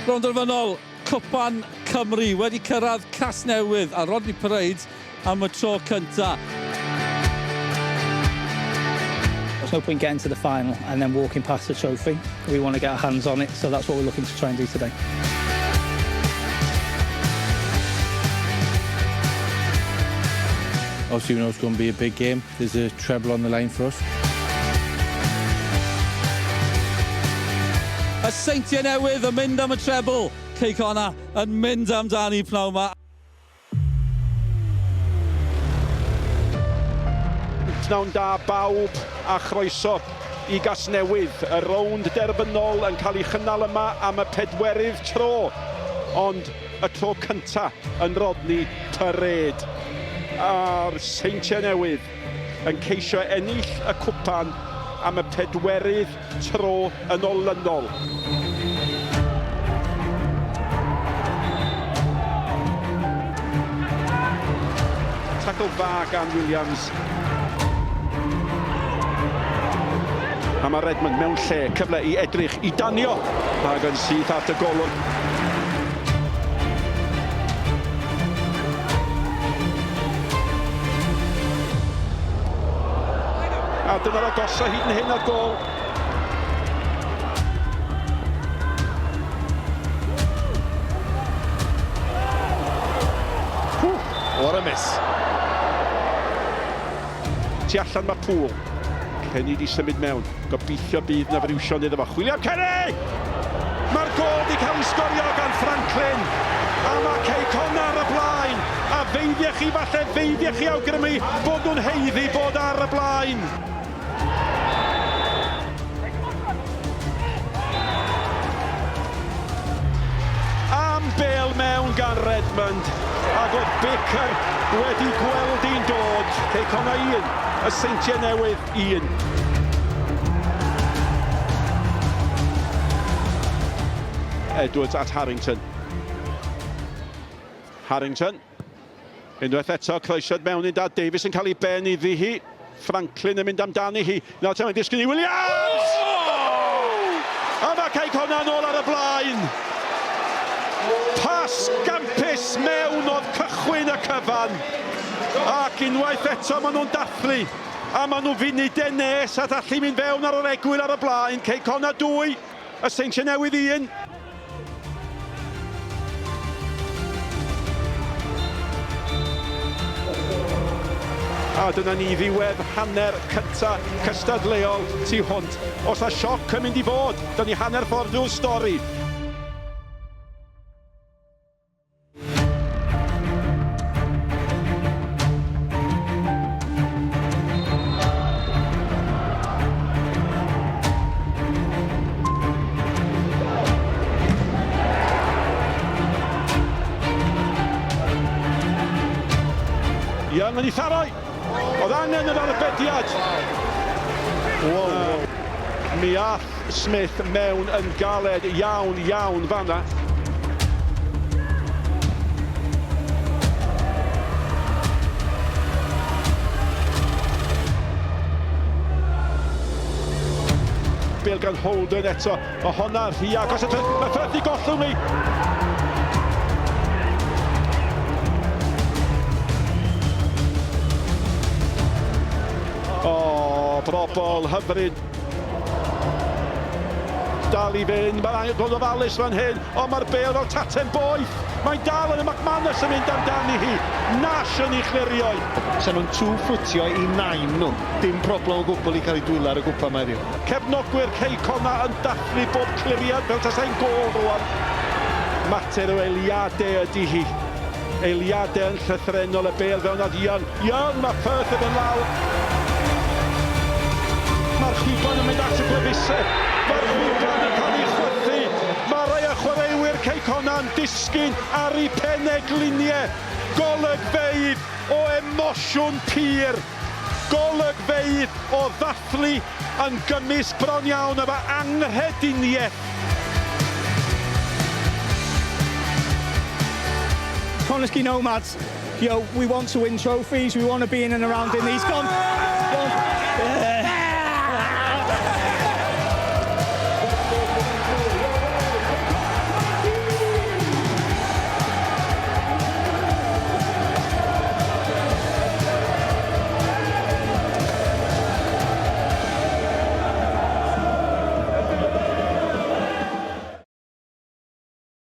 Rownd Derfynol, Cwpan Cymru wedi cyrraedd Newydd a Rodney Parade am y tro cynta. There's no point getting to the final and then walking past the trophy. We want to get our hands on it, so that's what we're looking to try and do today. Obviously, we know it's going to be a big game. There's a treble on the line for us. A Seintiau Newydd yn mynd am y treble. Connah yn mynd amdani pnawn yma. Pnawn da bawb a chroeso I Newydd. Y Rownd Derfynol yn cael ei chynnal yma am y 4ydd tro. Ond y tro cynta yn Rodney Parade. A'r Seintiau Newydd yn ceisio ennill y cwpan am y 4ydd tro yn olynol. Tackle dda gan Williams. A mae Redmond mewn lle, cyfle I edrych, I danio. Ac yn syth at y golwg. A dyna'r agosa hyd yn hyn ar gol. What a miss. Tu allan mae pŵl. Kenny di symud mewn. Gobeithio bydd na friwsion iddo fo. Chwilio am Kenny! Mae'r gol di cael ei sgorio gan Franklin. A mae Connah ar y blaen. A feiddiech chi falle, feiddiech chi awgrymu bod nhw'n heiddi bod ar y blaen. Am bêl mewn gan Redmond. Ac oedd Baker wedi gweld hi'n dod. Connah 1, y Seintiau Newydd 1. Edwards at Harrington. Harrington. Unwaith eto, croesiad mewn I Dad Davies yn cael ei ben iddi hi. Franklin yn mynd amdani hi. Nawr ti'n mynd disgyn I Williams! A mae Connah nôl ar y blaen. Pas gampus mewn oedd cychwyn y cyfan. Ac unwaith eto maen nhw'n dathlu. A maen nhw'n funud nes a dallu mynd fewn ar yr egwyl ar y blaen. Connah 2, y Seintiau Newydd 1. A dyna ni ddiwedd hanner cynta cystadleol tu hwnt. Os a sioc yn mynd I fod, dyna ni hanner ffordd drwy'r stori. Young yn ei tharau. Oedd angen yn arbediad. Wow. Mi ath Smith mewn yn galed iawn fanna. Bêl gan Holden eto. Mae honna rhy agos. Mae ffyrdd I gollwng ni. Brobol hyfryd. Dal I fynd, mae'n dod ofalus fan hyn, ond mae'r bêl fel taten boeth. Mae'n dal yn y McManus yn mynd amdani hi. Nash yn ei chlirio. Sa'n nhw'n 2-ffwtio I 9 nhw. Dim problem o gwbl I cael ei dwylo ar y gwpa mae heddiw. Cefnogwyr Connah yn dathlu bob cliriad fel tasau'n gol rwan. Mater o eiliadau ydy hi. Eiliadau yn llythrenol y bêl fewn ad Young. Young, mae Perth yn lawr. Mae'r chwpan yn mynd at y glefusau. Mae'r chwpan yn cael ei chwythu. Mae rai y chwaraewyr Connah yn disgyn ar ei penegluniau. Golygfeydd o emosiwn pur. Golygfeydd o ddathlu yn gymysg bron iawn efo anghrediniaeth. Connah's Nomads, we want to win trophies, we want to be in and around in these.